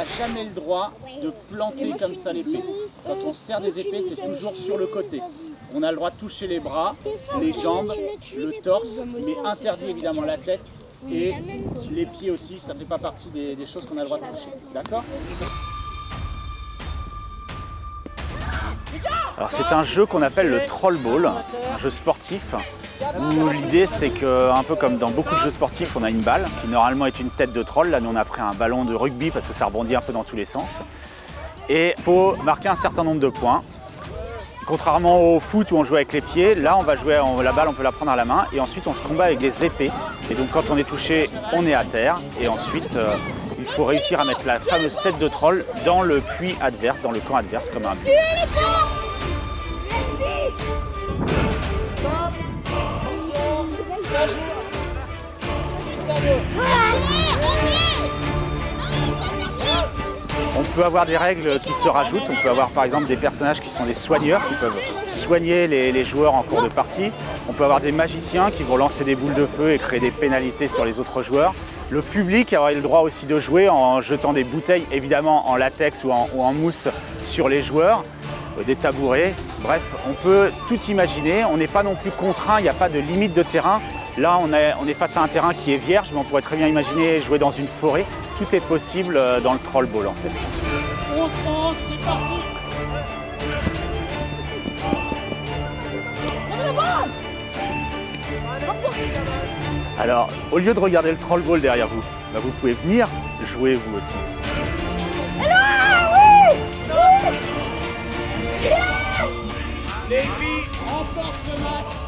n'a jamais le droit de planter comme ça l'épée. Quand on sert des épées, c'est toujours sur le côté. On a le droit de toucher les bras, les jambes, le torse, mais interdit évidemment la tête et les pieds aussi, ça ne fait pas partie des choses qu'on a le droit de toucher. D'accord ? Alors c'est un jeu qu'on appelle le Troll Ball, un jeu sportif où l'idée c'est que, un peu comme dans beaucoup de jeux sportifs, on a une balle qui normalement est une tête de troll. Là nous on a pris un ballon de rugby parce que ça rebondit un peu dans tous les sens. Et il faut marquer un certain nombre de points. Contrairement au foot où on joue avec les pieds, là on va jouer, la balle on peut la prendre à la main et ensuite on se combat avec des épées. Et donc quand on est touché, on est à terre et ensuite il faut réussir à mettre la fameuse tête de troll dans le puits adverse, dans le camp adverse comme un but. Ça joue. Si ça veut. On peut avoir des règles qui se rajoutent. On peut avoir par exemple des personnages qui sont des soigneurs, qui peuvent soigner les joueurs en cours de partie. On peut avoir des magiciens qui vont lancer des boules de feu et créer des pénalités sur les autres joueurs. Le public aura le droit aussi de jouer en jetant des bouteilles, évidemment en latex ou en mousse sur les joueurs, des tabourets. Bref, on peut tout imaginer. On n'est pas non plus contraint, il n'y a pas de limite de terrain. Là, on est face à un terrain qui est vierge, mais on pourrait très bien imaginer jouer dans une forêt. Tout est possible dans le Troll Ball en fait. 11-11, c'est parti. Alors, au lieu de regarder le Troll Ball derrière vous, bah, vous pouvez venir jouer vous aussi. Les filles remportent le match.